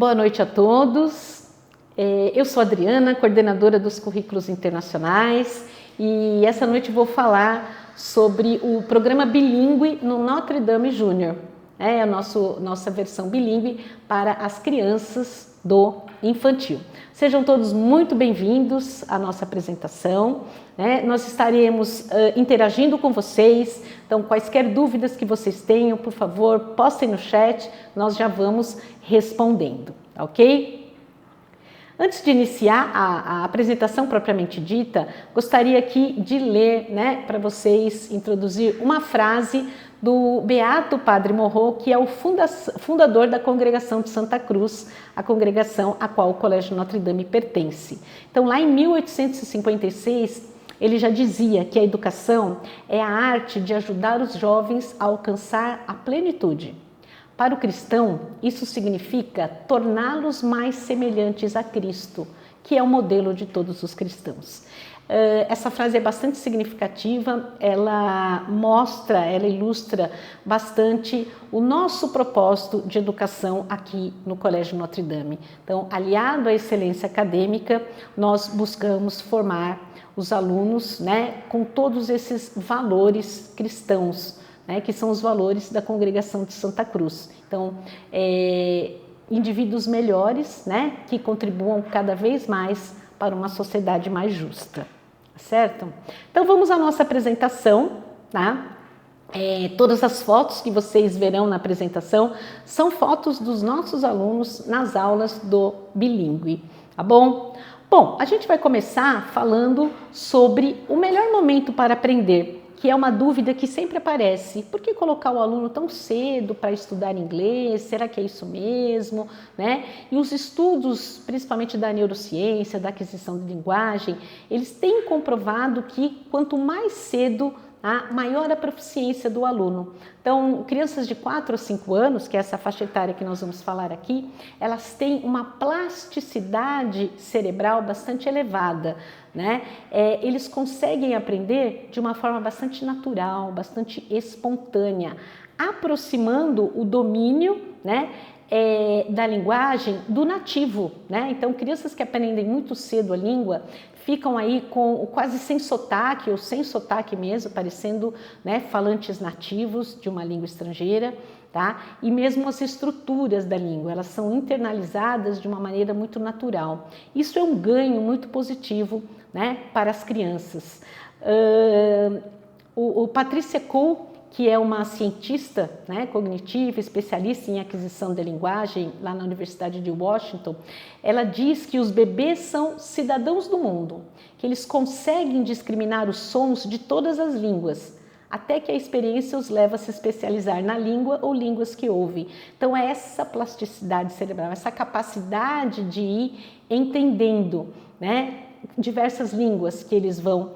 Boa noite a todos. Eu sou Adriana, coordenadora dos currículos internacionais, e essa noite vou falar sobre o programa bilíngue no Notre Dame Júnior. É a nossa versão bilíngue para as crianças do infantil. Sejam todos muito bem-vindos à nossa apresentação. Nós estaremos interagindo com vocês, então quaisquer dúvidas que vocês tenham, por favor, postem no chat, nós já vamos respondendo, ok? Antes de iniciar a apresentação propriamente dita, gostaria aqui de ler, para vocês introduzir uma frase do Beato Padre Morrot, que é o fundador da Congregação de Santa Cruz, a congregação a qual o Colégio Notre Dame pertence. Então, lá em 1856, ele já dizia que a educação é a arte de ajudar os jovens a alcançar a plenitude. Para o cristão, isso significa torná-los mais semelhantes a Cristo, que é o modelo de todos os cristãos. Essa frase é bastante significativa, ela ilustra bastante o nosso propósito de educação aqui no Colégio Notre Dame. Então, aliado à excelência acadêmica, nós buscamos formar os alunos, com todos esses valores cristãos, que são os valores da Congregação de Santa Cruz. Então, indivíduos melhores, que contribuam cada vez mais para uma sociedade mais justa, certo? Então, vamos à nossa apresentação, tá? Todas as fotos que vocês verão na apresentação são fotos dos nossos alunos nas aulas do bilíngue, tá bom? Bom, a gente vai começar falando sobre o melhor momento para aprender, que é uma dúvida que sempre aparece. Por que colocar o aluno tão cedo para estudar inglês? Será que é isso mesmo? E os estudos, principalmente da neurociência, da aquisição de linguagem, eles têm comprovado que quanto mais cedo, maior a proficiência do aluno. Então, crianças de 4 a 5 anos, que é essa faixa etária que nós vamos falar aqui, elas têm uma plasticidade cerebral bastante elevada, eles conseguem aprender de uma forma bastante natural, bastante espontânea, aproximando o domínio, da linguagem do nativo, Então, crianças que aprendem muito cedo a língua ficam aí quase sem sotaque ou sem sotaque mesmo, parecendo falantes nativos de uma língua estrangeira, tá? E mesmo as estruturas da língua, elas são internalizadas de uma maneira muito natural. Isso é um ganho muito positivo, para as crianças. O Patricia Kuhl, que é uma cientista cognitiva, especialista em aquisição da linguagem, lá na Universidade de Washington, ela diz que os bebês são cidadãos do mundo, que eles conseguem discriminar os sons de todas as línguas, até que a experiência os leva a se especializar na língua ou línguas que ouvem. Então, é essa plasticidade cerebral, essa capacidade de ir entendendo, diversas línguas que eles vão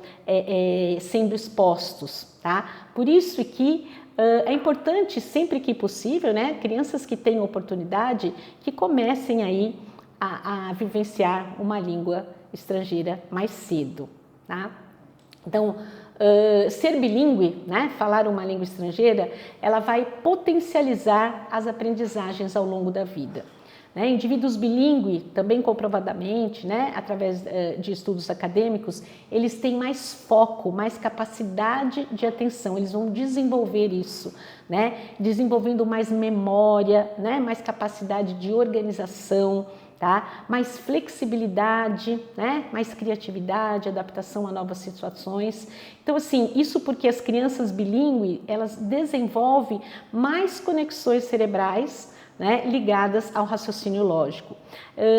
sendo expostos, tá? Por isso que é importante, sempre que possível, crianças que têm oportunidade, que comecem aí a vivenciar uma língua estrangeira mais cedo, tá? Então, ser bilíngue, falar uma língua estrangeira, ela vai potencializar as aprendizagens ao longo da vida. Indivíduos bilíngue, também comprovadamente, através de estudos acadêmicos, eles têm mais foco, mais capacidade de atenção, eles vão desenvolver isso, desenvolvendo mais memória, mais capacidade de organização, tá? Mais flexibilidade, mais criatividade, adaptação a novas situações. Então, assim, isso porque as crianças bilíngue, elas desenvolvem mais conexões cerebrais, ligadas ao raciocínio lógico.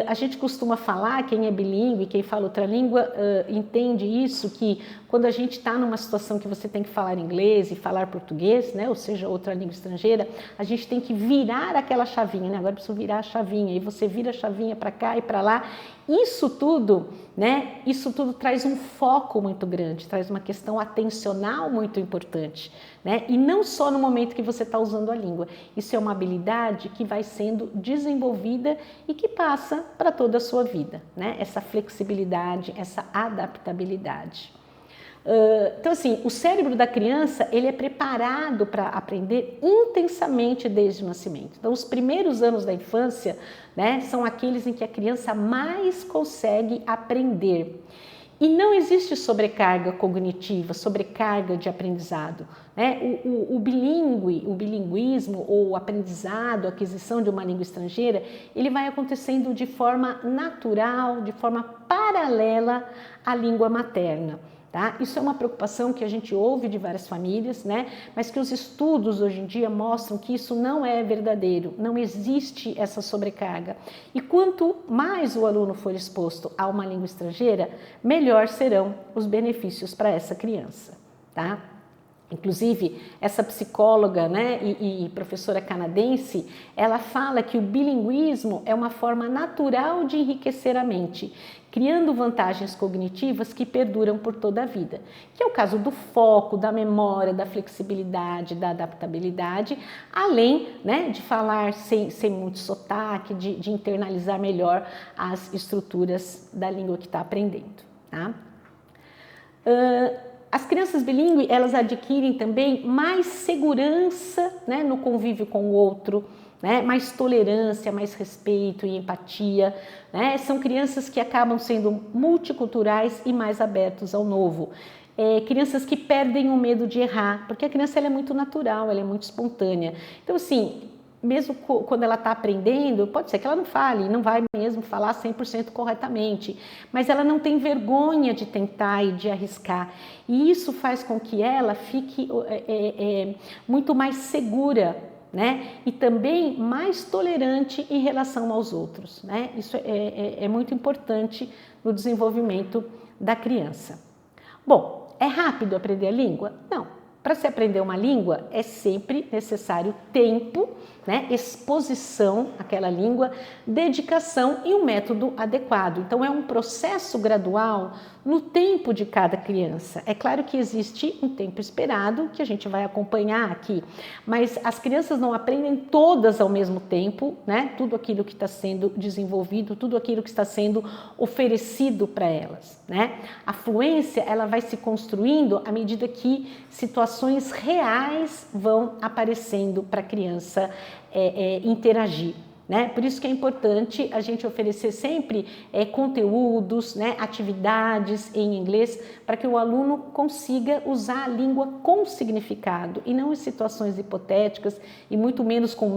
A gente costuma falar, quem é bilíngue, quem fala outra língua, entende isso, que quando a gente está numa situação que você tem que falar inglês e falar português, ou seja, outra língua estrangeira, a gente tem que virar aquela chavinha, agora preciso virar a chavinha, e você vira a chavinha para cá e para lá. Isso tudo traz um foco muito grande, traz uma questão atencional muito importante, e não só no momento que você está usando a língua. Isso é uma habilidade que vai sendo desenvolvida e que passa para toda a sua vida, essa flexibilidade, essa adaptabilidade. Então, assim, o cérebro da criança, ele é preparado para aprender intensamente desde o nascimento. Então, os primeiros anos da infância, né, são aqueles em que a criança mais consegue aprender. E não existe sobrecarga cognitiva, sobrecarga de aprendizado, né? O bilinguismo ou o aprendizado, a aquisição de uma língua estrangeira, ele vai acontecendo de forma natural, de forma paralela à língua materna. Tá? Isso é uma preocupação que a gente ouve de várias famílias, né? Mas que os estudos hoje em dia mostram que isso não é verdadeiro, não existe essa sobrecarga. E quanto mais o aluno for exposto a uma língua estrangeira, melhor serão os benefícios para essa criança. Tá? Inclusive, essa psicóloga, né, e professora canadense, ela fala que o bilinguismo é uma forma natural de enriquecer a mente, criando vantagens cognitivas que perduram por toda a vida, que é o caso do foco, da memória, da flexibilidade, da adaptabilidade, além, né, de falar sem muito sotaque, de internalizar melhor as estruturas da língua que está aprendendo. Tá? As crianças bilíngues, elas adquirem também mais segurança, né, no convívio com o outro, né, mais tolerância, mais respeito e empatia, né? São crianças que acabam sendo multiculturais e mais abertos ao novo. Crianças que perdem o medo de errar, porque a criança ela é muito natural, ela é muito espontânea. Então, assim, mesmo quando ela está aprendendo, pode ser que ela não fale, não vai mesmo falar 100% corretamente, mas ela não tem vergonha de tentar e de arriscar. E isso faz com que ela fique muito mais segura, né? E também mais tolerante em relação aos outros, né? Isso é muito importante no desenvolvimento da criança. Bom, é rápido aprender a língua? Não. Para se aprender uma língua, é sempre necessário tempo, né, exposição àquela língua, dedicação e um método adequado. Então, é um processo gradual no tempo de cada criança. É claro que existe um tempo esperado que a gente vai acompanhar aqui, mas as crianças não aprendem todas ao mesmo tempo, né? Tudo aquilo que está sendo desenvolvido, tudo aquilo que está sendo oferecido para elas, né? A fluência, ela vai se construindo à medida que situações reais vão aparecendo para a criança interagir. Né? Por isso que é importante a gente oferecer sempre conteúdos, né, atividades em inglês, para que o aluno consiga usar a língua com significado e não em situações hipotéticas e muito menos com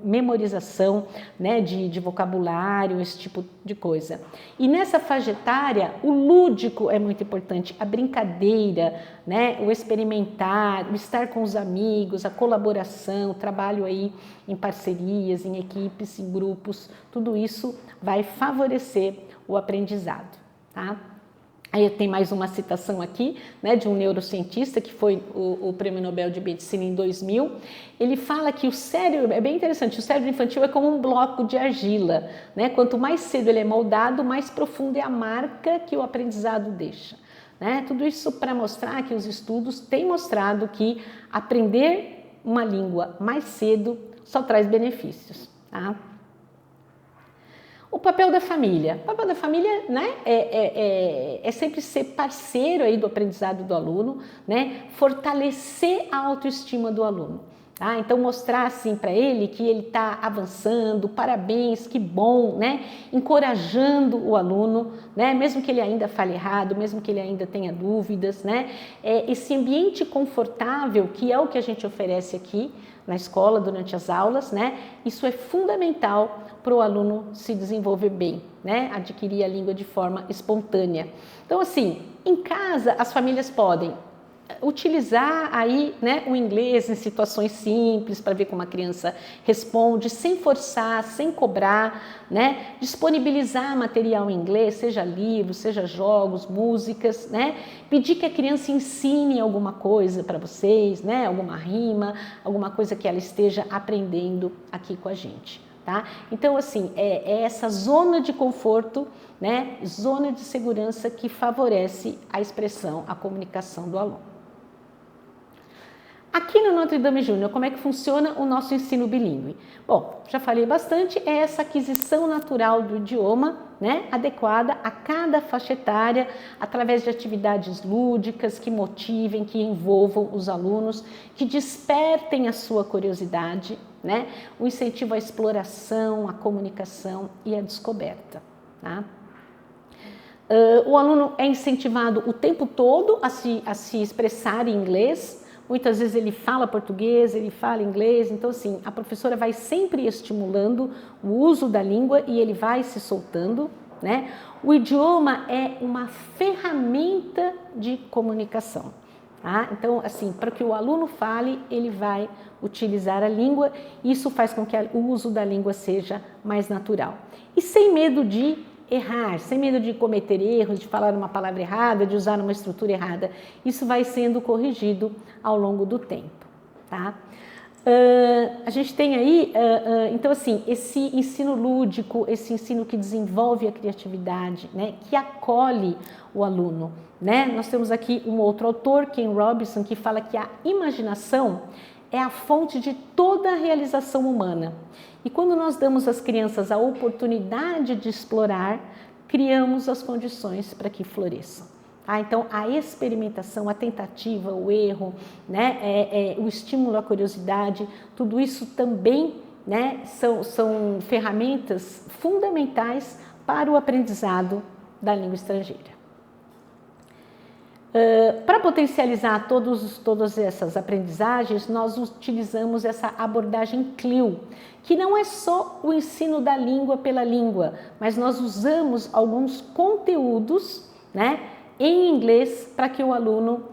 memorização, né, de vocabulário, esse tipo de coisa. E nessa faixa etária, o lúdico é muito importante, a brincadeira, né, o experimentar, o estar com os amigos, a colaboração, o trabalho aí em parcerias, em equipes, em grupos, tudo isso vai favorecer o aprendizado, tá? Aí tem mais uma citação aqui, né, de um neurocientista que foi o Prêmio Nobel de Medicina em 2000. Ele fala que o cérebro, é bem interessante, o cérebro infantil é como um bloco de argila, né? Quanto mais cedo ele é moldado, mais profunda é a marca que o aprendizado deixa. Né? Tudo isso para mostrar que os estudos têm mostrado que aprender uma língua mais cedo só traz benefícios. Tá? O papel da família. O papel da família, né, é sempre ser parceiro aí do aprendizado do aluno, né, fortalecer a autoestima do aluno. Tá? Então, mostrar assim para ele que ele está avançando, parabéns, que bom, né? Encorajando o aluno, né? Mesmo que ele ainda fale errado, mesmo que ele ainda tenha dúvidas, né? Esse ambiente confortável, que é o que a gente oferece aqui na escola durante as aulas, né? Isso é fundamental para o aluno se desenvolver bem, né? Adquirir a língua de forma espontânea. Então, assim, em casa as famílias podem utilizar aí, né, o inglês em situações simples para ver como a criança responde, sem forçar, sem cobrar, né, disponibilizar material em inglês, seja livros, seja jogos, músicas, né, pedir que a criança ensine alguma coisa para vocês, né, alguma rima, alguma coisa que ela esteja aprendendo aqui com a gente. Tá? Então, assim, é essa zona de conforto, né, zona de segurança que favorece a expressão, a comunicação do aluno. Aqui no Notre Dame Júnior, como é que funciona o nosso ensino bilíngue? Bom, já falei bastante, é essa aquisição natural do idioma, né, adequada a cada faixa etária, através de atividades lúdicas que motivem, que envolvam os alunos, que despertem a sua curiosidade, né, o incentivo à exploração, à comunicação e à descoberta. Tá? O aluno é incentivado o tempo todo a se expressar em inglês. Muitas vezes ele fala português, ele fala inglês, então assim, a professora vai sempre estimulando o uso da língua e ele vai se soltando, né? O idioma é uma ferramenta de comunicação, tá? Então, assim, para que o aluno fale, ele vai utilizar a língua, isso faz com que o uso da língua seja mais natural. E sem medo de errar, sem medo de cometer erros, de falar uma palavra errada, de usar uma estrutura errada. Isso vai sendo corrigido ao longo do tempo, tá? A gente tem aí, então assim, esse ensino lúdico, esse ensino que desenvolve a criatividade, né, que acolhe o aluno, né? Nós temos aqui um outro autor, Ken Robinson, que fala que a imaginação é a fonte de toda a realização humana. E quando nós damos às crianças a oportunidade de explorar, criamos as condições para que floresçam. Ah, então, a experimentação, a tentativa, o erro, né, o estímulo à curiosidade, tudo isso também, né, são ferramentas fundamentais para o aprendizado da língua estrangeira. Para potencializar todas essas aprendizagens, nós utilizamos essa abordagem CLIL, que não é só o ensino da língua pela língua, mas nós usamos alguns conteúdos, né, em inglês para que o aluno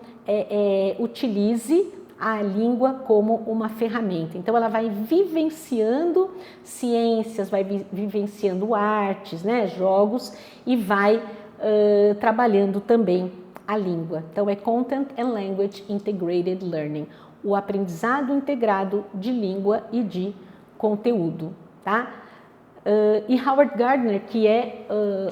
utilize a língua como uma ferramenta. Então, ela vai vivenciando ciências, vai vivenciando artes, né, jogos e vai trabalhando também a língua. Então, é Content and Language Integrated Learning, o aprendizado integrado de língua e de conteúdo, tá? E Howard Gardner, que é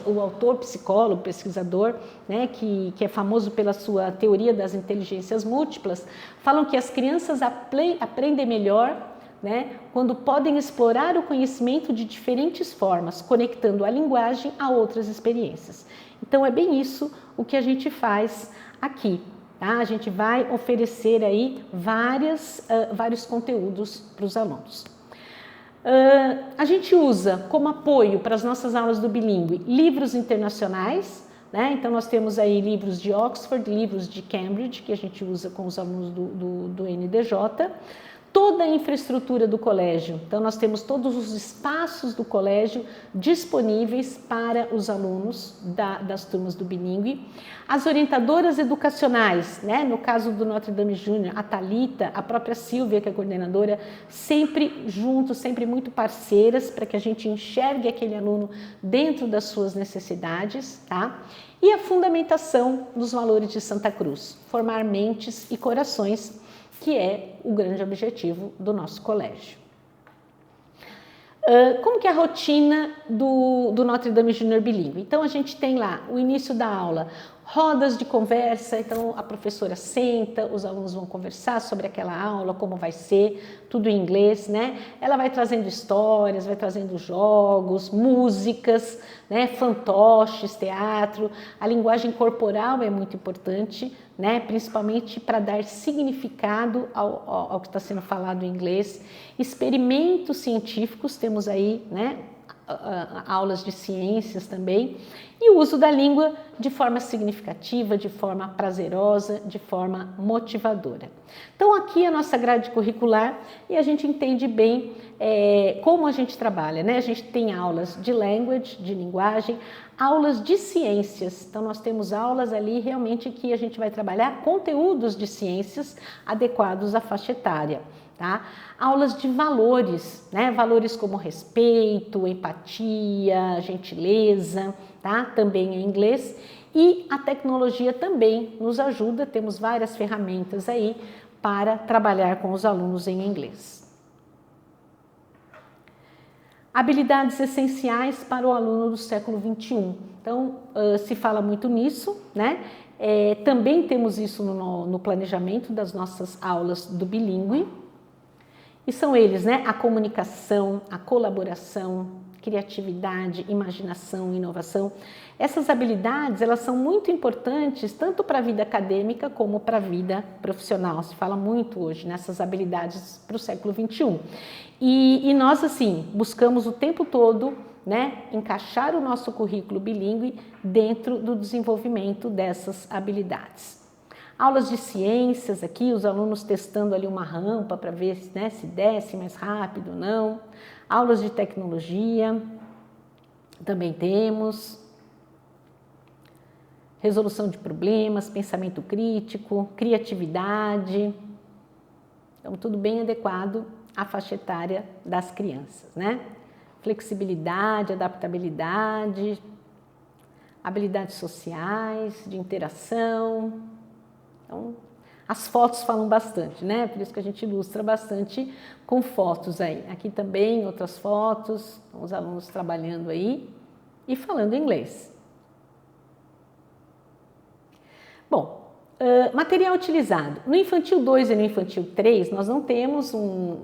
o autor, psicólogo, pesquisador, né, que é famoso pela sua teoria das inteligências múltiplas, falam que as crianças aprendem melhor, né, quando podem explorar o conhecimento de diferentes formas, conectando a linguagem a outras experiências. Então, é bem isso o que a gente faz aqui, tá? A gente vai oferecer aí vários conteúdos para os alunos. A gente usa como apoio para as nossas aulas do bilíngue livros internacionais, né? Então, nós temos aí livros de Oxford, livros de Cambridge, que a gente usa com os alunos do NDJ. Toda a infraestrutura do colégio, então nós temos todos os espaços do colégio disponíveis para os alunos das turmas do bilíngue. As orientadoras educacionais, né? No caso do Notre Dame Júnior, a Thalita, a própria Silvia, que é a coordenadora, sempre juntos, sempre muito parceiras para que a gente enxergue aquele aluno dentro das suas necessidades, tá? E a fundamentação dos valores de Santa Cruz, formar mentes e corações, que é o grande objetivo do nosso colégio. Como que é a rotina do Notre Dame Júnior bilíngue? Então, a gente tem lá o início da aula, rodas de conversa, então a professora senta, os alunos vão conversar sobre aquela aula, como vai ser, tudo em inglês, né? Ela vai trazendo histórias, vai trazendo jogos, músicas, né? Fantoches, teatro, a linguagem corporal é muito importante, né? Principalmente para dar significado ao que está sendo falado em inglês. Experimentos científicos, temos aí, né? Aulas de ciências também, e o uso da língua de forma significativa, de forma prazerosa, de forma motivadora. Então, aqui é a nossa grade curricular e a gente entende bem como a gente trabalha, né? A gente tem aulas de language, de linguagem, aulas de ciências. Então, nós temos aulas ali realmente que a gente vai trabalhar conteúdos de ciências adequados à faixa etária. Tá? Aulas de valores, né? Valores como respeito, empatia, gentileza, tá? Também em inglês. E a tecnologia também nos ajuda, temos várias ferramentas aí para trabalhar com os alunos em inglês. Habilidades essenciais para o aluno do século XXI. Então, se fala muito nisso, né? Também temos isso no planejamento das nossas aulas do bilíngue. E são eles, né? A comunicação, a colaboração, criatividade, imaginação, inovação. Essas habilidades, elas são muito importantes tanto para a vida acadêmica como para a vida profissional. Se fala muito hoje nessas habilidades para o século XXI. E nós, assim, buscamos o tempo todo, né, encaixar o nosso currículo bilíngue dentro do desenvolvimento dessas habilidades. Aulas de ciências aqui, os alunos testando ali uma rampa para ver, né, se desce mais rápido ou não. Aulas de tecnologia, também temos. Resolução de problemas, pensamento crítico, criatividade. Então, tudo bem adequado à faixa etária das crianças, né? Flexibilidade, adaptabilidade, habilidades sociais, de interação. Então, as fotos falam bastante, né? Por isso que a gente ilustra bastante com fotos aí. Aqui também outras fotos, os alunos trabalhando aí e falando inglês. Bom, material utilizado. No Infantil 2 e no Infantil 3, nós não temos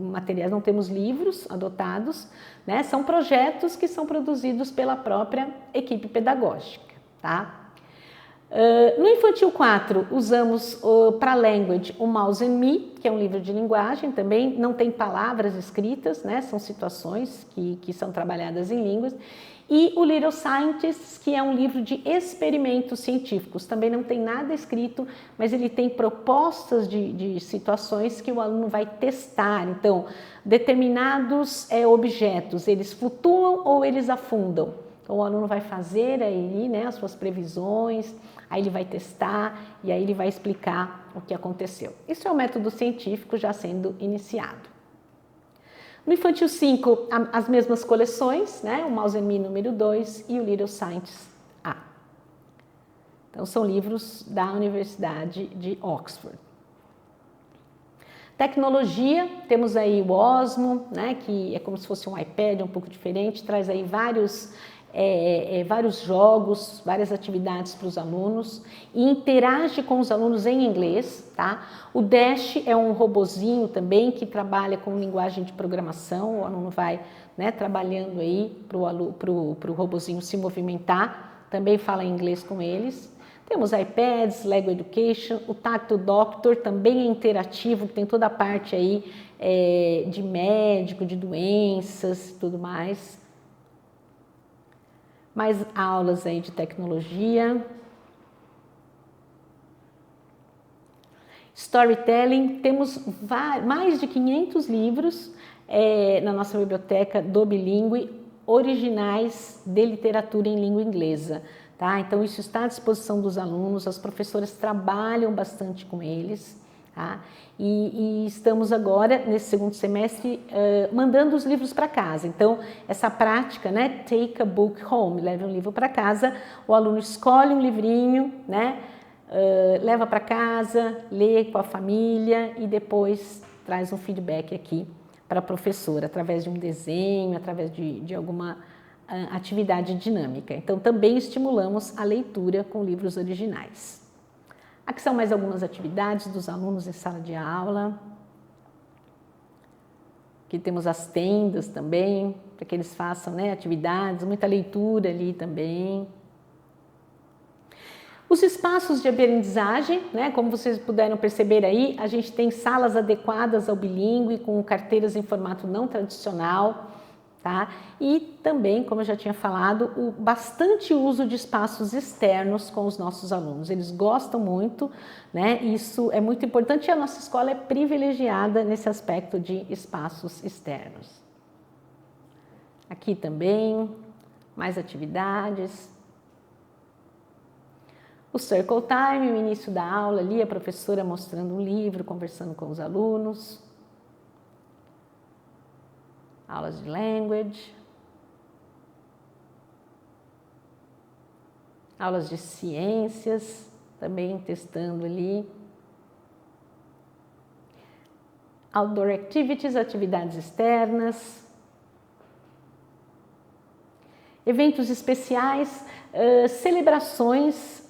materiais, não temos livros adotados, né? São projetos que são produzidos pela própria equipe pedagógica, tá? No Infantil 4, usamos para Language o Mouse and Me, que é um livro de linguagem também, não tem palavras escritas, né? São situações que são trabalhadas em línguas. E o Little Scientists, que é um livro de experimentos científicos, também não tem nada escrito, mas ele tem propostas de situações que o aluno vai testar. Então, determinados objetos, eles flutuam ou eles afundam? Então, o aluno vai fazer aí, né, as suas previsões, aí ele vai testar e aí ele vai explicar o que aconteceu. Isso é um método científico já sendo iniciado. No Infantil 5, as mesmas coleções, né, o Mouse and Me número 2 e o Little Scientists A. Então, são livros da Universidade de Oxford. Tecnologia, temos aí o Osmo, né, que é como se fosse um iPad, um pouco diferente, traz aí vários jogos, várias atividades para os alunos e interage com os alunos em inglês, tá? O Dash é um robozinho também que trabalha com linguagem de programação, o aluno vai, né, trabalhando aí para o robozinho se movimentar, também fala inglês com eles. Temos iPads, Lego Education, o Tactile Doctor também é interativo, que tem toda a parte aí de médico, de doenças e tudo mais. Mais aulas aí de tecnologia. Storytelling, temos mais de 500 livros na nossa biblioteca do bilíngue, originais de literatura em língua inglesa. Tá? Então, isso está à disposição dos alunos, as professoras trabalham bastante com eles. Tá? E estamos agora, nesse segundo semestre, mandando os livros para casa. Então, essa prática, né, take a book home, leve um livro para casa, o aluno escolhe um livrinho, né, leva para casa, lê com a família e depois traz um feedback aqui para a professora, através de um desenho, através de alguma atividade dinâmica. Então, também estimulamos a leitura com livros originais. Aqui são mais algumas atividades dos alunos em sala de aula. Aqui temos as tendas também, para que eles façam, né, atividades, muita leitura ali também. Os espaços de aprendizagem, né, como vocês puderam perceber aí, a gente tem salas adequadas ao bilíngue, com carteiras em formato não tradicional. Tá? E também, como eu já tinha falado, bastante uso de espaços externos com os nossos alunos. Eles gostam muito, né? Isso é muito importante e a nossa escola é privilegiada nesse aspecto de espaços externos. Aqui também, mais atividades. O Circle Time, o início da aula ali, a professora mostrando um livro, conversando com os alunos. Aulas de language, aulas de ciências, também testando ali. Outdoor activities, atividades externas. eventos especiais, celebrações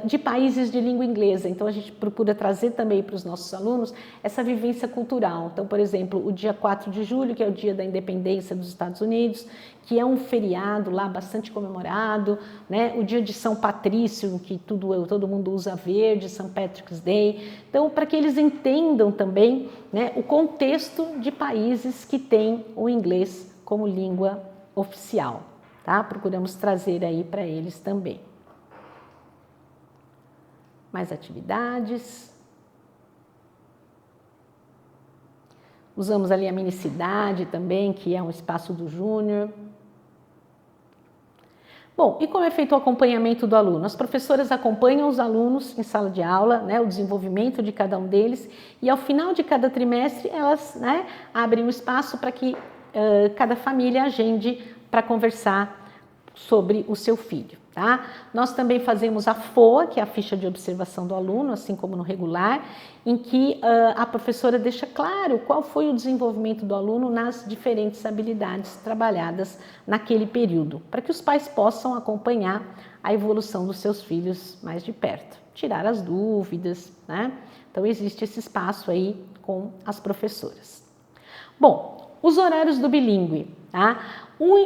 de países de língua inglesa. Então, a gente procura trazer também para os nossos alunos essa vivência cultural. Então, por exemplo, o dia 4 de julho, que é o dia da independência dos Estados Unidos, que é um feriado lá bastante comemorado, né? O dia de São Patrício, que todo mundo usa verde, St. Patrick's Day. Então, para que eles entendam também, né, o contexto de países que têm o inglês como língua oficial. Tá? Procuramos trazer aí para eles também. Mais atividades. Usamos ali a minicidade também, que é um espaço do Júnior. Bom, e como é feito o acompanhamento do aluno? As professoras acompanham os alunos em sala de aula, né, o desenvolvimento de cada um deles, e ao final de cada trimestre elas, né, abrem um espaço para que cada família agende para conversar sobre o seu filho. Tá? Nós também fazemos a FOA, que é a ficha de observação do aluno, assim como no regular, em que a professora deixa claro qual foi o desenvolvimento do aluno nas diferentes habilidades trabalhadas naquele período, para que os pais possam acompanhar a evolução dos seus filhos mais de perto, tirar as dúvidas, né? Então existe esse espaço aí com as professoras. Bom, os horários do bilíngue, tá?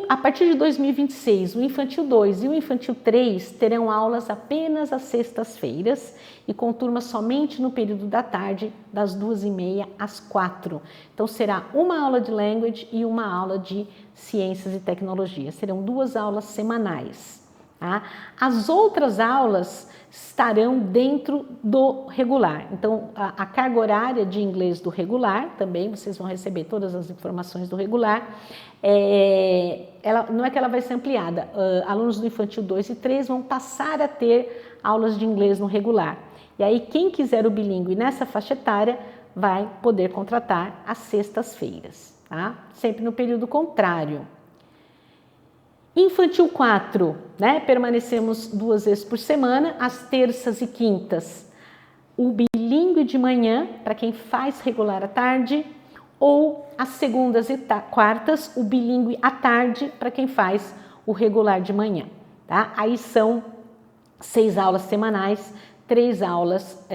A partir de 2026, o Infantil 2 e o Infantil 3 terão aulas apenas às sextas-feiras e com turmas somente no período da tarde, das 2h30 às 4h. Então, será uma aula de Language e uma aula de Ciências e Tecnologia. Serão 2 aulas semanais. Tá? As outras aulas estarão dentro do regular. Então, a carga horária de inglês do regular, também vocês vão receber todas as informações do regular, não é que ela vai ser ampliada. Alunos do Infantil 2 e 3 vão passar a ter aulas de inglês no regular. E aí, quem quiser o bilíngue nessa faixa etária vai poder contratar às sextas-feiras, tá? Sempre no período contrário. Infantil 4, né? Permanecemos 2 vezes por semana, às terças e quintas. O bilíngue de manhã, para quem faz regular à tarde, ou às segundas e quartas, o bilíngue à tarde, para quem faz o regular de manhã. Tá? Aí são 6 aulas semanais, 3 aulas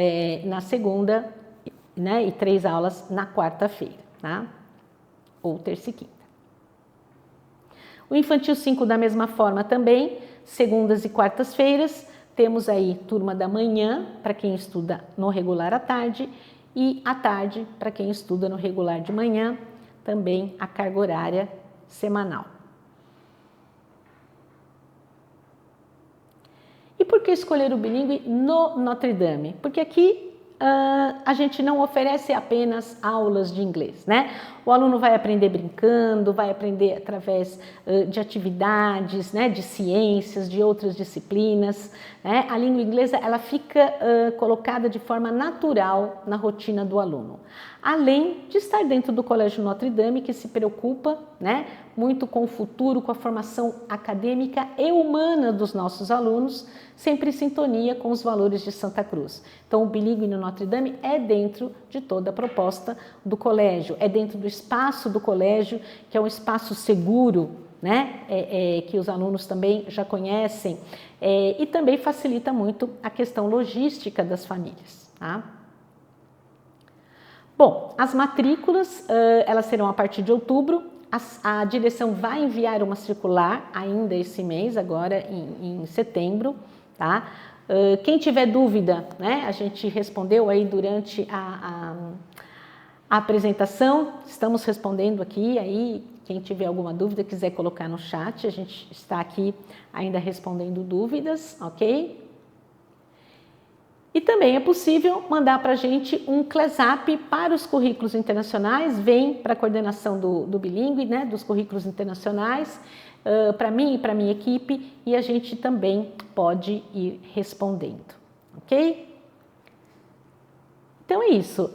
na segunda, né? E 3 aulas na quarta-feira, tá? Ou terça e quinta. O Infantil 5 da mesma forma também, segundas e quartas-feiras, temos aí turma da manhã para quem estuda no regular à tarde e à tarde para quem estuda no regular de manhã, também a carga horária semanal. E por que escolher o bilíngue no Notre Dame? Porque aqui a gente não oferece apenas aulas de inglês, né? O aluno vai aprender brincando, vai aprender através de atividades, né, de ciências, de outras disciplinas, né? A língua inglesa ela fica colocada de forma natural na rotina do aluno. Além de estar dentro do Colégio Notre Dame, que se preocupa, né, muito com o futuro, com a formação acadêmica e humana dos nossos alunos, sempre em sintonia com os valores de Santa Cruz. Então, o bilíngue no Notre Dame é dentro de toda a proposta do colégio, é dentro do espaço do colégio, que é um espaço seguro, né, que os alunos também já conhecem, e também facilita muito a questão logística das famílias, tá? Bom, as matrículas, elas serão a partir de outubro. A direção vai enviar uma circular ainda esse mês, agora em setembro, tá? Quem tiver dúvida, né, a gente respondeu aí durante a apresentação, estamos respondendo aqui, aí quem tiver alguma dúvida, quiser colocar no chat, a gente está aqui ainda respondendo dúvidas, ok? E também é possível mandar para a gente um CLESAP para os currículos internacionais, vem para a coordenação do bilíngue, né, dos currículos internacionais, para mim e para a minha equipe, e a gente também pode ir respondendo, ok? Então é isso,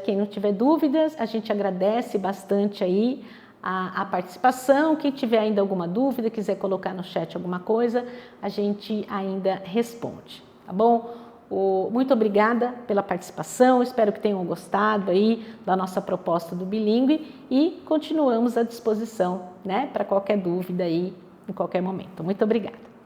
quem não tiver dúvidas, a gente agradece bastante aí a participação, quem tiver ainda alguma dúvida, quiser colocar no chat alguma coisa, a gente ainda responde, tá bom? Muito obrigada pela participação, espero que tenham gostado aí da nossa proposta do bilíngue e continuamos à disposição, né, para qualquer dúvida aí em qualquer momento. Muito obrigada.